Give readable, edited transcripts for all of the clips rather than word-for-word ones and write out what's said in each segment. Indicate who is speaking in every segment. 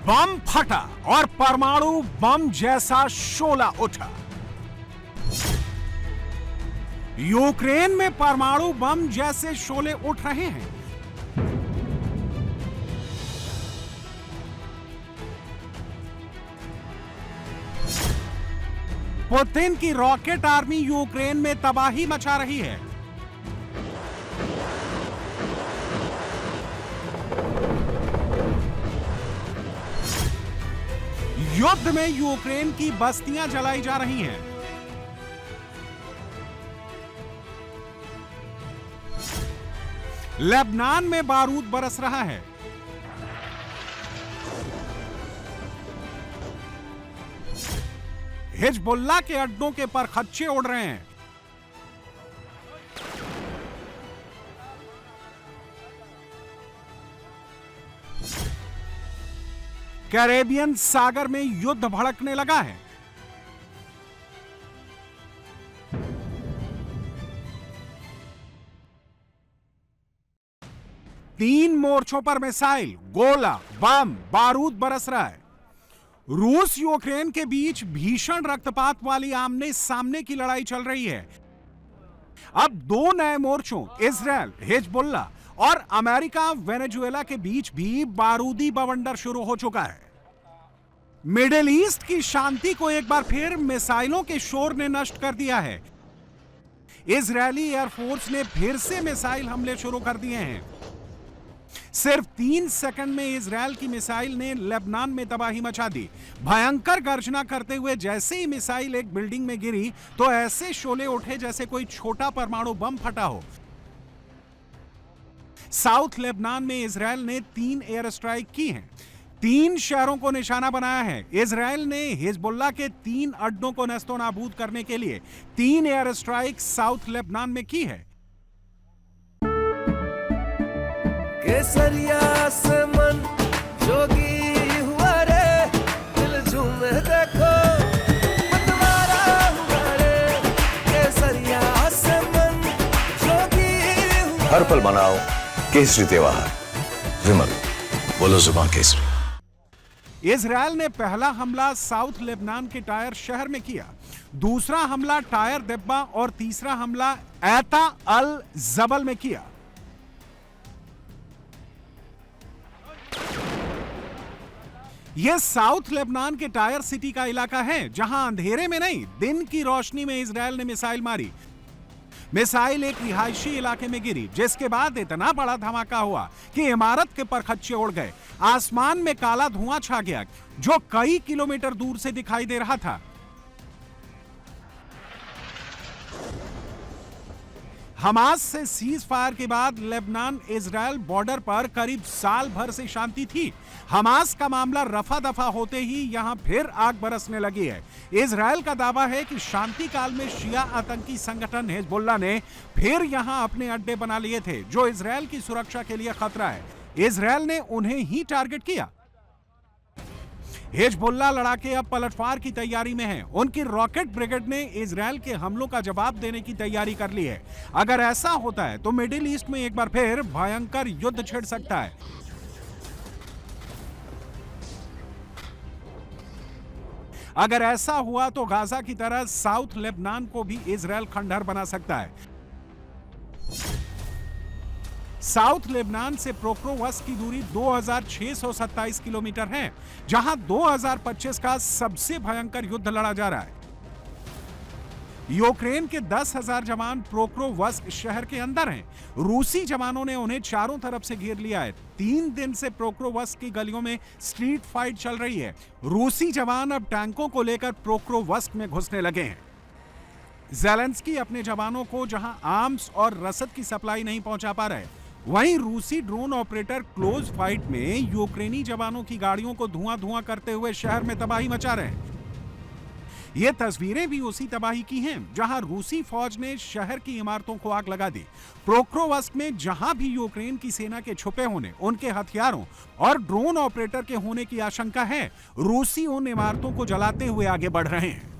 Speaker 1: बम फटा और परमाणु बम जैसा शोला उठा। यूक्रेन में परमाणु बम जैसे शोले उठ रहे हैं। पुतिन की रॉकेट आर्मी यूक्रेन में तबाही मचा रही है। युद्ध में यूक्रेन की बस्तियां जलाई जा रही हैं। लेबनान में बारूद बरस रहा है। हिजबुल्लाह के अड्डों के परखच्चे उड़ रहे हैं। कैरेबियन सागर में युद्ध भड़कने लगा है। तीन मोर्चों पर मिसाइल, गोला, बम, बारूद बरस रहा है। रूस यूक्रेन के बीच भीषण रक्तपात वाली आमने सामने की लड़ाई चल रही है। अब दो नए मोर्चों इजरायल, हिजबुल्लाह और अमेरिका वेनेजुएला के बीच भी बारूदी बवंडर शुरू हो चुका है। मिडिल ईस्ट की शांति को एक बार फिर मिसाइलों के शोर ने नष्ट कर दिया है। इजरायली एयरफोर्स ने फिर से मिसाइल हमले शुरू कर दिए हैं। सिर्फ 3 सेकंड में इजरायल की मिसाइल ने लेबनान में तबाही मचा दी। भयंकर गर्जना करते हुए जैसे ही मिसाइल एक बिल्डिंग में गिरी तो ऐसे शोले उठे जैसे कोई छोटा परमाणु बम फटा हो। साउथ लेबनान में इजरायल ने 3 एयर स्ट्राइक की हैं। 3 शहरों को निशाना बनाया है। इजरायल ने हिजबुल्लाह के 3 अड्डों को नस्तो नाबूद करने के लिए 3 एयर स्ट्राइक साउथ लेबनान में की है।
Speaker 2: केसरिया से मन जोगी हुआ रे, दिल झूमे देखो मतवारा हुआ रे। केसरिया से मन जोगी हुआ।
Speaker 3: हर पल मनाओ केसरी त्योहार। विमल, बोलो जुबान केसरी।
Speaker 1: इजरायल ने पहला हमला साउथ लेबनान के टायर शहर में किया, दूसरा हमला टायर दिब्बा और तीसरा हमला ऐता अल जबल में किया। यह साउथ लेबनान के टायर सिटी का इलाका है जहां अंधेरे में नहीं, दिन की रोशनी में इजरायल ने मिसाइल मारी। मिसाइल एक रिहायशी इलाके में गिरी, जिसके बाद इतना बड़ा धमाका हुआ कि इमारत के परखच्चे उड़ गए। आसमान में काला धुआं छा गया जो कई किलोमीटर दूर से दिखाई दे रहा था। हमास से सीज फायर के बाद लेबनान इजरायल बॉर्डर पर करीब साल भर से शांति थी। हमास का मामला रफा दफा होते ही यहां फिर आग बरसने लगी है। इजरायल का दावा है कि शांति काल में शिया आतंकी संगठन हिजबुल्लाह ने फिर यहां अपने अड्डे बना लिए थे, जो इजरायल की सुरक्षा के लिए खतरा है। इजरायल ने उन्हें ही टारगेट किया। हिजबुल्लाह लड़ाके अब पलटवार की तैयारी में हैं। उनकी रॉकेट ब्रिगेड ने इजरायल के हमलों का जवाब देने की तैयारी कर ली है। अगर ऐसा होता है तो मिडिल ईस्ट में एक बार फिर भयंकर युद्ध छिड़ सकता है। अगर ऐसा हुआ तो गाजा की तरह साउथ लेबनान को भी इजरायल खंडहर बना सकता है। साउथ लेबनान से प्रोक्रोवस की दूरी 2627 किलोमीटर है, जहां 2025 का सबसे भयंकर युद्ध लड़ा जा रहा है। यूक्रेन के 10,000 जवान प्रोक्रोवस शहर के अंदर हैं। रूसी जवानों ने उन्हें चारों तरफ से घेर लिया है। 3 दिन से प्रोक्रोवस की गलियों में स्ट्रीट फाइट चल रही है। रूसी जवान अब टैंकों को लेकर प्रोक्रोवस में घुसने लगे हैं। ज़ेलेंस्की अपने जवानों को जहां आर्म्स और रसद की सप्लाई नहीं पहुंचा पा रहे, वहीं रूसी ड्रोन ऑपरेटर क्लोज फाइट में यूक्रेनी जवानों की गाड़ियों को धुआं करते हुए शहर में तबाही मचा रहे हैं। ये तस्वीरें भी उसी तबाही की हैं जहां रूसी फौज ने शहर की इमारतों को आग लगा दी। प्रोक्रोवस्क में जहां भी यूक्रेन की सेना के छुपे होने, उनके हथियारों और ड्रोन ऑपरेटर के होने की आशंका है, रूसी उन इमारतों को जलाते हुए आगे बढ़ रहे हैं।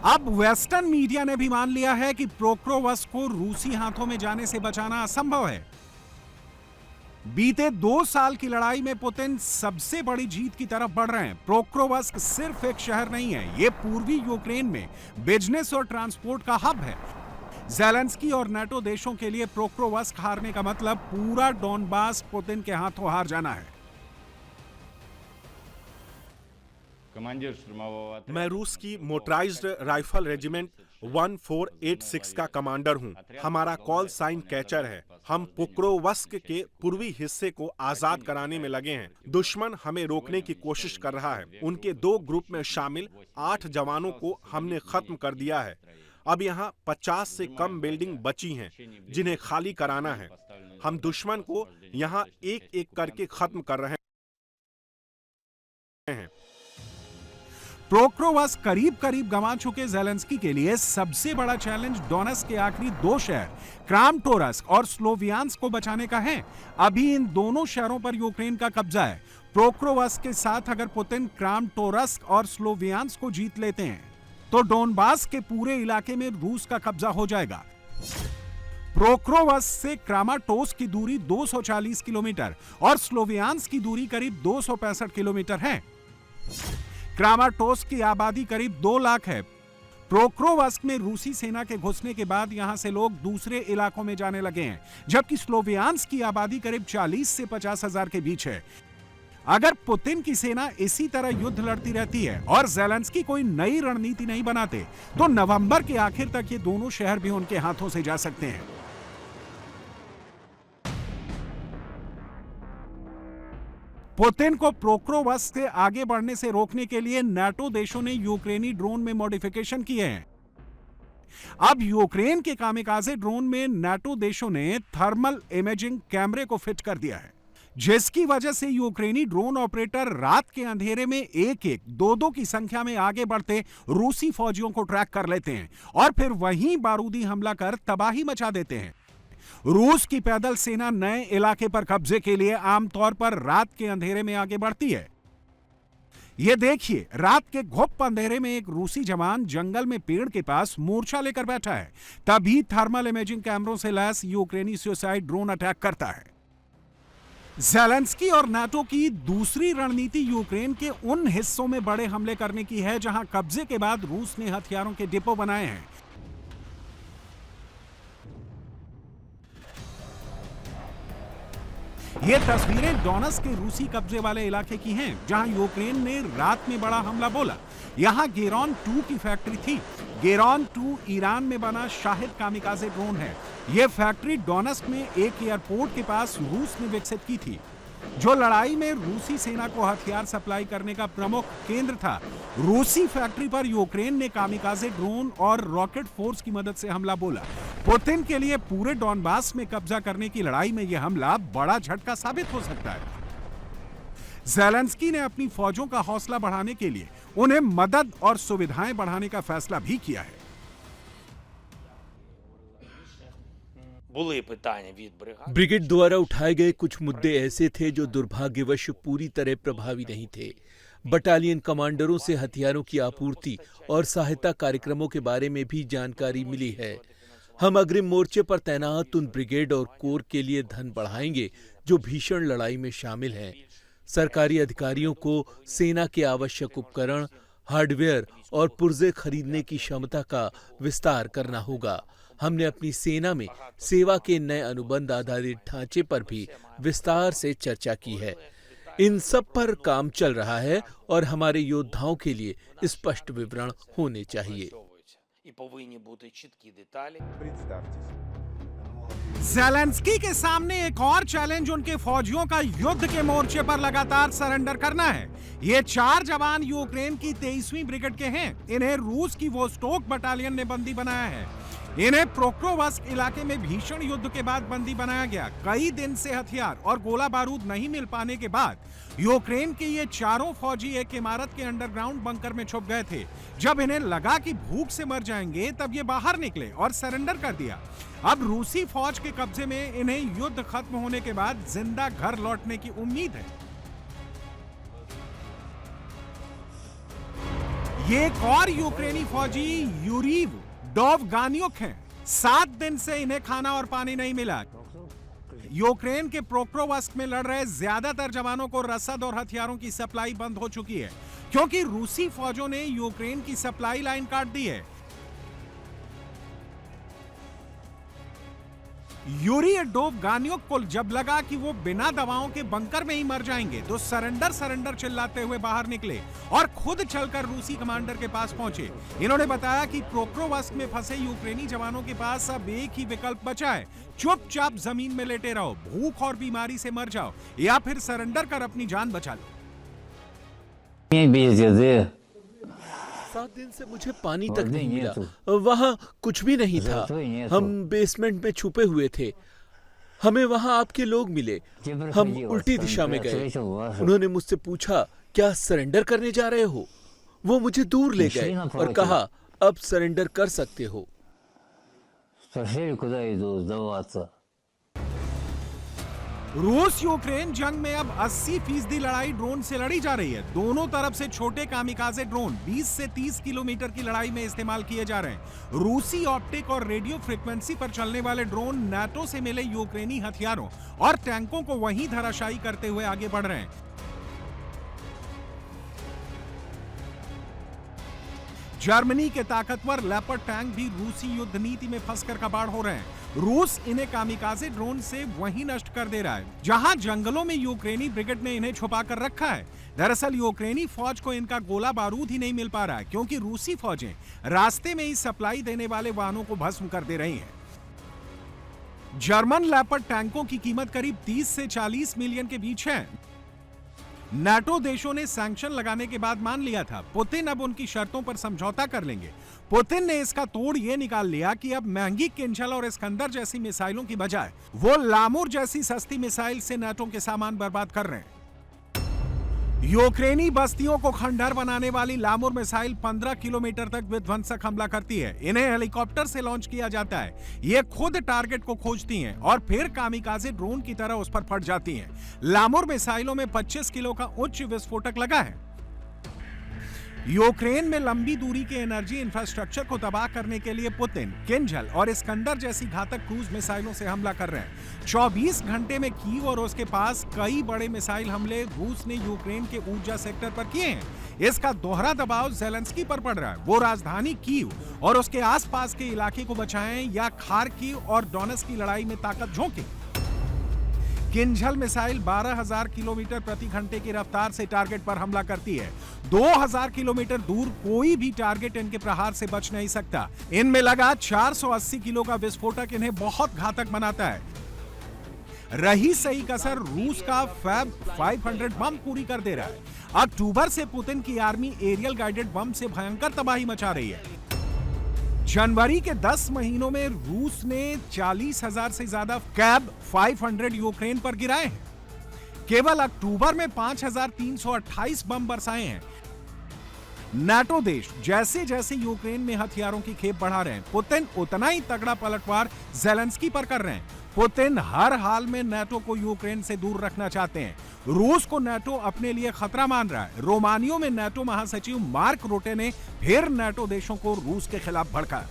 Speaker 1: अब वेस्टर्न मीडिया ने भी मान लिया है कि प्रोक्रोवस्क को रूसी हाथों में जाने से बचाना असंभव है। बीते 2 साल की लड़ाई में पुतिन सबसे बड़ी जीत की तरफ बढ़ रहे हैं। पोक्रोवस्क सिर्फ एक शहर नहीं है, ये पूर्वी यूक्रेन में बिजनेस और ट्रांसपोर्ट का हब है। ज़ेलेंस्की और नाटो देशों के लिए पोक्रोवस्क हारने का मतलब पूरा डोनबास पुतिन के हाथों हार जाना है।
Speaker 4: मैं रूस की मोटराइज्ड राइफल रेजिमेंट 1486 का कमांडर हूं। हमारा कॉल साइन कैचर है। हम पोक्रोवस्क के पूर्वी हिस्से को आजाद कराने में लगे हैं। दुश्मन हमें रोकने की कोशिश कर रहा है। उनके 2 ग्रुप में शामिल 8 जवानों को हमने खत्म कर दिया है। अब यहाँ 50 से कम बिल्डिंग बची हैं जिन्हें खाली कराना है। हम दुश्मन को यहाँ एक-एक करके खत्म कर रहे हैं।
Speaker 1: पोक्रोवस्क करीब गंवा चुके ज़ेलेंस्की के लिए सबसे बड़ा चैलेंज डोनेट्स्क के आखिरी 2 शहर क्रामाटोर्स्क और स्लोवियांस्क को बचाने का है। अभी इन दोनों शहरों पर यूक्रेन का कब्जा है। पोक्रोवस्क के साथ अगर पुतिन क्रामाटोर्स्क और स्लोवियांस्क को जीत लेते हैं तो डोनबास के पूरे इलाके में रूस का कब्जा हो जाएगा। पोक्रोवस्क से क्रामाटोर्स्क की दूरी 240 किलोमीटर और स्लोवियांस्क की दूरी करीब 265 किलोमीटर है। क्रामाटोर्स्क की आबादी करीब 2 लाख है। पोक्रोवस्क में रूसी सेना के घुसने के बाद यहां से लोग दूसरे इलाकों में जाने लगे हैं, जबकि स्लोवियांस्क की आबादी करीब 40 से 50 हजार के बीच है। अगर पुतिन की सेना इसी तरह युद्ध लड़ती रहती है और ज़ेलेंस्की कोई नई रणनीति नहीं बनाते तो नवंबर के आखिर तक ये दोनों शहर भी उनके हाथों से जा सकते हैं। पुतिन को पोक्रोवस्क से आगे बढ़ने से रोकने के लिए नाटो देशों ने यूक्रेनी ड्रोन में मॉडिफिकेशन किए हैं। अब यूक्रेन के कामिकाज़े ड्रोन में नाटो देशों ने थर्मल इमेजिंग कैमरे को फिट कर दिया है, जिसकी वजह से यूक्रेनी ड्रोन ऑपरेटर रात के अंधेरे में 1-1, 2-2 की संख्या में आगे बढ़ते रूसी फौजियों को ट्रैक कर लेते हैं और फिर वहीं बारूदी हमला कर तबाही मचा देते हैं। रूस की पैदल सेना नए इलाके पर कब्जे के लिए आमतौर पर रात के अंधेरे में आगे बढ़ती है। यह देखिए, रात के घुप अंधेरे में एक रूसी जवान जंगल में पेड़ के पास मोर्चा लेकर बैठा है। तभी थर्मल इमेजिंग कैमरों से लैस यूक्रेनी सुसाइड ड्रोन अटैक करता है। ज़ेलेंस्की और नाटो की दूसरी रणनीति यूक्रेन के उन हिस्सों में बड़े हमले करने की है जहां कब्जे के बाद रूस ने हथियारों के डिपो बनाए हैं। ये तस्वीरें डोनेट्स्क के रूसी कब्जे वाले इलाके की हैं, जहां यूक्रेन ने रात में बड़ा हमला बोला। यहां गेरॉन 2 की फैक्ट्री थी। गेरॉन 2 ईरान में बना शाहिद कामिकाज़े ड्रोन है। यह फैक्ट्री डोनेट्स्क में एक एयरपोर्ट के पास रूस ने विकसित की थी, जो लड़ाई में रूसी सेना को हथियार सप्लाई करने का प्रमुख केंद्र था। रूसी फैक्ट्री पर यूक्रेन ने कामिकाज़े ड्रोन और रॉकेट फोर्स की मदद से हमला बोला। पुतिन के लिए पूरे डोनबास में कब्जा करने की लड़ाई में यह हमला बड़ा झटका साबित हो सकता है। ज़ेलेंस्की ने अपनी फौजों का हौसला बढ़ाने के लिए उन्हें मदद और सुविधाएं बढ़ाने का फैसला भी किया है।
Speaker 5: ब्रिगेड द्वारा उठाए गए कुछ मुद्दे ऐसे थे जो दुर्भाग्यवश पूरी तरह प्रभावी नहीं थे। बटालियन कमांडरों से हथियारों की आपूर्ति और सहायता कार्यक्रमों के बारे में भी जानकारी मिली है। हम अग्रिम मोर्चे पर तैनात उन ब्रिगेड और कोर के लिए धन बढ़ाएंगे जो भीषण लड़ाई में शामिल हैं। सरकारी अधिकारियों को सेना के आवश्यक उपकरण, हार्डवेयर और पुर्जे खरीदने की क्षमता का विस्तार करना होगा। हमने अपनी सेना में सेवा के नए अनुबंध आधारित ढांचे पर भी विस्तार से चर्चा की है। इन सब पर काम चल रहा है और हमारे योद्धाओं के लिए स्पष्ट विवरण होने चाहिए।
Speaker 1: ज़ेलेंस्की के सामने एक और चैलेंज उनके फौजियों का युद्ध के मोर्चे पर लगातार सरेंडर करना है। ये 4 जवान यूक्रेन की 23वीं ब्रिगेड के हैं। इन्हें रूस की वोस्टोक बटालियन ने बंदी बनाया है। इन्हें पोक्रोवस्क इलाके में भीषण युद्ध के बाद बंदी बनाया गया। कई दिन से हथियार और गोला बारूद नहीं मिल पाने के बाद यूक्रेन के ये चारों फौजी एक इमारत के अंडरग्राउंड बंकर में छुप गए थे। जब इन्हें लगा कि भूख से मर जाएंगे तब ये बाहर निकले और सरेंडर कर दिया। अब रूसी फौज के कब्जे में इन्हें युद्ध खत्म होने के बाद जिंदा घर लौटने की उम्मीद है। ये एक और यूक्रेनी फौजी यूरीव डोवगानियुक हैं। 7 दिन से इन्हें खाना और पानी नहीं मिला। यूक्रेन के प्रोक्रोवस्क में लड़ रहे ज्यादातर जवानों को रसद और हथियारों की सप्लाई बंद हो चुकी है क्योंकि रूसी फौजों ने यूक्रेन की सप्लाई लाइन काट दी है। यूरी डोवगान्युक को जब लगा कि वो बिना दवाओं के बंकर में ही मर जाएंगे तो सरेंडर चिल्लाते हुए बाहर निकले और खुद चलकर रूसी कमांडर के पास पहुंचे। इन्होंने बताया कि प्रोक्रोवस्क में फंसे यूक्रेनी जवानों के पास अब एक ही विकल्प बचा है, चुपचाप जमीन में लेटे रहो, भूख और बीमारी से मर जाओ या फिर सरेंडर कर अपनी जान बचा लो।
Speaker 5: 7 दिन से मुझे पानी तक नहीं मिला, वहाँ कुछ भी नहीं था, हम बेसमेंट में छुपे हुए थे। हमें वहाँ आपके लोग मिले, हम उल्टी दिशा में गए। उन्होंने मुझसे पूछा, क्या सरेंडर करने जा रहे हो? वो मुझे दूर ले गए और कहा, अब सरेंडर कर सकते हो।
Speaker 1: रूस यूक्रेन जंग में अब 80% लड़ाई ड्रोन से लड़ी जा रही है। दोनों तरफ से छोटे कामिकाजे ड्रोन 20 से 30 किलोमीटर की लड़ाई में इस्तेमाल किए जा रहे हैं। रूसी ऑप्टिक और रेडियो फ्रीक्वेंसी पर चलने वाले ड्रोन नाटो से मिले यूक्रेनी हथियारों और टैंकों को वहीं धराशायी करते हुए आगे बढ़ रहे हैं। जर्मनी के ताकतवर लेपर्ड टैंक भी रूसी युद्ध नीति में फंसकर कबाड़ हो रहे हैं। रूस इन्हें कामिकाजे ड्रोन से वहीं नष्ट कर दे रहा है जहां जंगलों में यूक्रेनी ब्रिगेड ने इन्हें छुपा कर रखा है। दरअसल यूक्रेनी फौज को इनका गोला बारूद ही नहीं मिल पा रहा है क्योंकि रूसी फौजें रास्ते में ही सप्लाई देने वाले वाहनों को भस्म कर दे रही हैं। जर्मन लेपर्ड टैंकों की कीमत करीब 30 से 40 मिलियन के बीच है। नाटो देशों ने सैंक्शन लगाने के बाद मान लिया था पुतिन अब उनकी शर्तों पर समझौता कर लेंगे। पुतिन ने इसका तोड़ ये निकाल लिया कि अब महंगी किंजल और इस्कंदर जैसी मिसाइलों की बजाय वो लामूर जैसी सस्ती मिसाइल से नाटो के सामान बर्बाद कर रहे हैं। यूक्रेनी बस्तियों को खंडहर बनाने वाली लामूर मिसाइल 15 किलोमीटर तक विध्वंसक हमला करती है। इन्हें हेलीकॉप्टर से लॉन्च किया जाता है। ये खुद टारगेट को खोजती हैं और फिर कामिकाजे ड्रोन की तरह उस पर फट जाती हैं। लामूर मिसाइलों में 25 किलो का उच्च विस्फोटक लगा है। यूक्रेन में लंबी दूरी के एनर्जी इंफ्रास्ट्रक्चर को तबाह करने के लिए पुतिन किंजल और इस्कंदर जैसी घातक क्रूज मिसाइलों से हमला कर रहे हैं। 24 घंटे में कीव और उसके पास कई बड़े मिसाइल हमले रूस ने यूक्रेन के ऊर्जा सेक्टर पर किए हैं। इसका दोहरा दबाव ज़ेलेंस्की पर पड़ रहा है। वो राजधानी कीव और उसके आसपास के इलाके को बचाएं या खार्किव और डोनेट्स्क की लड़ाई में ताकत झोंकें। किंजल मिसाइल 12,000 किलोमीटर प्रति घंटे की रफ्तार से टारगेट पर हमला करती है। 2,000 किलोमीटर दूर कोई भी टारगेट इनके प्रहार से बच नहीं सकता। इनमें लगा 480 किलो का विस्फोटक इन्हें बहुत घातक बनाता है। रही सही कसर रूस का फैब 500 बम पूरी कर दे रहा है। अक्टूबर से पुतिन की आर्मी एरियल गाइडेड बम से भयंकर तबाही मचा रही है। जनवरी के 10 महीनों में रूस ने 40,000 से ज्यादा कैब 500 यूक्रेन पर गिराए हैं। केवल अक्टूबर में 5,328 बम बरसाए हैं। नाटो देश जैसे जैसे यूक्रेन में हथियारों की खेप बढ़ा रहे हैं, पुतिन उतना ही तगड़ा पलटवार ज़ेलेंस्की पर कर रहे हैं। पुतिन हर हाल में नाटो को यूक्रेन से दूर रखना चाहते हैं। रूस को नाटो अपने लिए खतरा मान रहा है। रोमानियो में नाटो महासचिव मार्क रूटे ने फिर नाटो देशों को रूस के खिलाफ भड़का।